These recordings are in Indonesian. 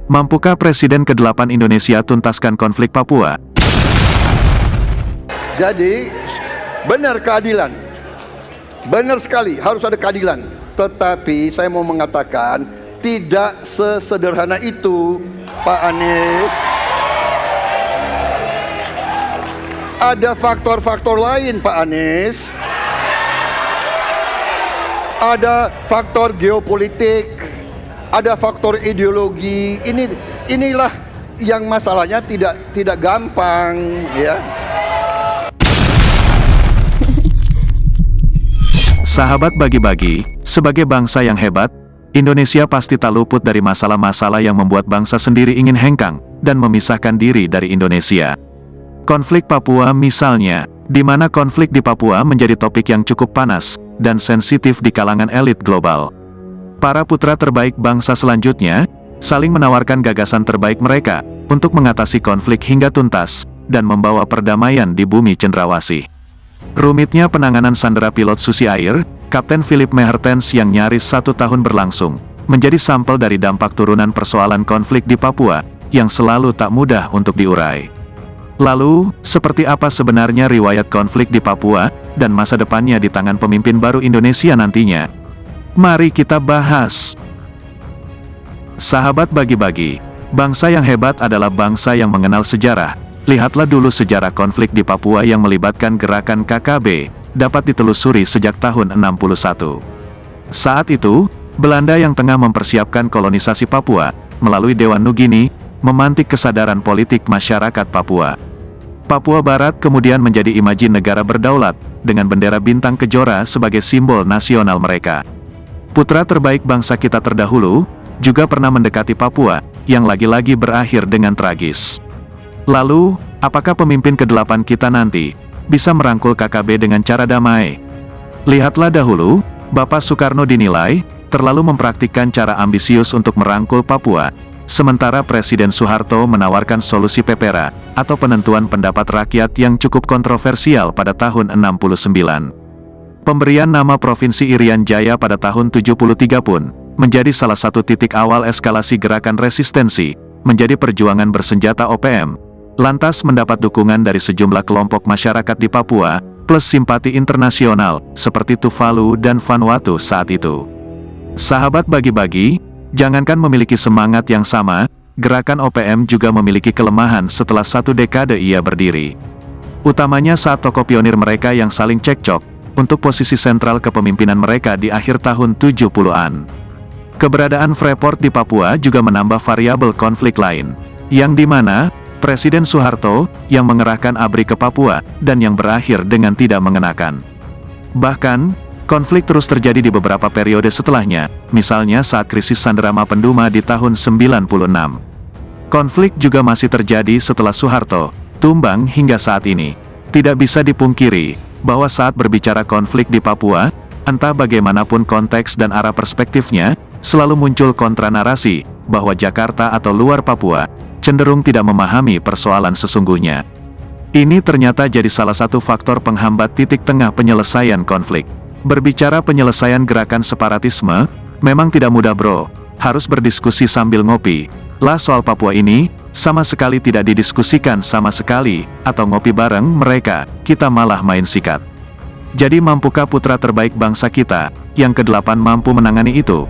Mampukah Presiden ke-8 Indonesia tuntaskan konflik Papua? Jadi, benar keadilan. Benar sekali, harus ada keadilan. Tetapi saya mau mengatakan, tidak sesederhana itu, Pak Anies. Ada faktor-faktor lain, Pak Anies. Ada faktor geopolitik, ada faktor ideologi. Inilah yang masalahnya tidak gampang, ya. Sahabat bagi-bagi, sebagai bangsa yang hebat, Indonesia pasti tak luput dari masalah-masalah yang membuat bangsa sendiri ingin hengkang dan memisahkan diri dari Indonesia. Konflik Papua misalnya, di mana konflik di Papua menjadi topik yang cukup panas dan sensitif di kalangan elit global. Para putra terbaik bangsa selanjutnya saling menawarkan gagasan terbaik mereka untuk mengatasi konflik hingga tuntas dan membawa perdamaian di bumi cendrawasih. Rumitnya penanganan sandera pilot Susi Air, Kapten Philip Mehertens yang nyaris 1 tahun berlangsung, menjadi sampel dari dampak turunan persoalan konflik di Papua, yang selalu tak mudah untuk diurai. Lalu, seperti apa sebenarnya riwayat konflik di Papua, dan masa depannya di tangan pemimpin baru Indonesia nantinya? Mari kita bahas. Sahabat bagi-bagi, bangsa yang hebat adalah bangsa yang mengenal sejarah. Lihatlah dulu sejarah konflik di Papua yang melibatkan gerakan KKB, dapat ditelusuri sejak tahun 61. Saat itu, Belanda yang tengah mempersiapkan kolonisasi Papua, melalui Dewan Nugini, memantik kesadaran politik masyarakat Papua. Papua Barat kemudian menjadi imaji negara berdaulat, dengan bendera bintang kejora sebagai simbol nasional mereka. Putra terbaik bangsa kita terdahulu, juga pernah mendekati Papua, yang lagi-lagi berakhir dengan tragis. Lalu, apakah pemimpin ke-8 kita nanti bisa merangkul KKB dengan cara damai? Lihatlah dahulu, Bapak Soekarno dinilai terlalu mempraktikkan cara ambisius untuk merangkul Papua, sementara Presiden Soeharto menawarkan solusi pepera atau penentuan pendapat rakyat yang cukup kontroversial pada tahun 69. Pemberian nama Provinsi Irian Jaya pada tahun 73 pun menjadi salah satu titik awal eskalasi gerakan resistensi menjadi perjuangan bersenjata OPM. Lantas mendapat dukungan dari sejumlah kelompok masyarakat di Papua, plus simpati internasional, seperti Tuvalu dan Vanuatu saat itu. Sahabat bagi-bagi, jangankan memiliki semangat yang sama, gerakan OPM juga memiliki kelemahan setelah 1 dekade ia berdiri. Utamanya saat tokoh pionir mereka yang saling cekcok, untuk posisi sentral kepemimpinan mereka di akhir tahun 70-an. Keberadaan Freeport di Papua juga menambah variabel konflik lain, yang dimana Presiden Soeharto, yang mengerahkan ABRI ke Papua, dan yang berakhir dengan tidak mengenakan. Bahkan, konflik terus terjadi di beberapa periode setelahnya, misalnya saat krisis Sandera Mapenduma di tahun 96. Konflik juga masih terjadi setelah Soeharto tumbang hingga saat ini. Tidak bisa dipungkiri, bahwa saat berbicara konflik di Papua, entah bagaimanapun konteks dan arah perspektifnya, selalu muncul kontranarasi, bahwa Jakarta atau luar Papua cenderung tidak memahami persoalan sesungguhnya. Ini ternyata jadi salah satu faktor penghambat titik tengah penyelesaian konflik. Berbicara penyelesaian gerakan separatisme, memang tidak mudah bro, harus berdiskusi sambil ngopi. Lah soal Papua ini, sama sekali tidak didiskusikan sama sekali, atau ngopi bareng mereka, kita malah main sikat. Jadi mampukah putra terbaik bangsa kita, yang ke-8 mampu menangani itu?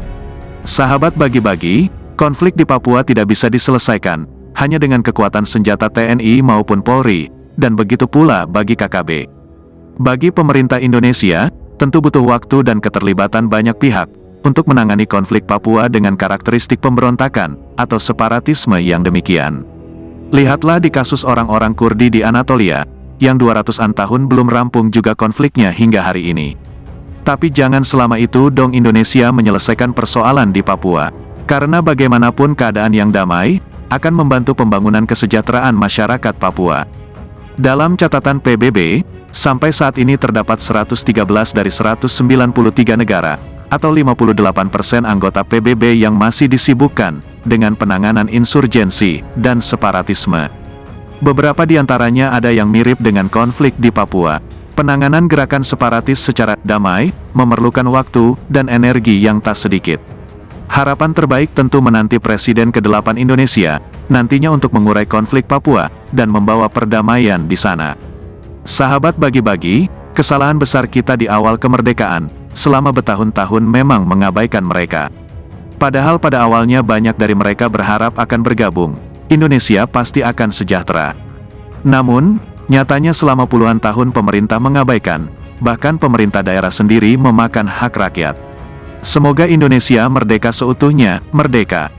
Sahabat bagi-bagi, konflik di Papua tidak bisa diselesaikan hanya dengan kekuatan senjata TNI maupun Polri, dan begitu pula bagi KKB. Bagi pemerintah Indonesia, tentu butuh waktu dan keterlibatan banyak pihak, untuk menangani konflik Papua dengan karakteristik pemberontakan, atau separatisme yang demikian. Lihatlah di kasus orang-orang Kurdi di Anatolia, yang 200-an tahun belum rampung juga konfliknya hingga hari ini. Tapi jangan selama itu dong Indonesia menyelesaikan persoalan di Papua, karena bagaimanapun keadaan yang damai, akan membantu pembangunan kesejahteraan masyarakat Papua. Dalam catatan PBB, sampai saat ini terdapat 113 dari 193 negara, atau 58% anggota PBB yang masih disibukkan dengan penanganan insurgensi dan separatisme. Beberapa di antaranya ada yang mirip dengan konflik di Papua. Penanganan gerakan separatis secara damai memerlukan waktu dan energi yang tak sedikit. Harapan terbaik tentu menanti Presiden ke-8 Indonesia, nantinya untuk mengurai konflik Papua, dan membawa perdamaian di sana. Sahabat bagi-bagi, kesalahan besar kita di awal kemerdekaan, selama bertahun-tahun memang mengabaikan mereka. Padahal pada awalnya banyak dari mereka berharap akan bergabung, Indonesia pasti akan sejahtera. Namun, nyatanya selama puluhan tahun pemerintah mengabaikan, bahkan pemerintah daerah sendiri memakan hak rakyat. Semoga Indonesia merdeka seutuhnya, merdeka.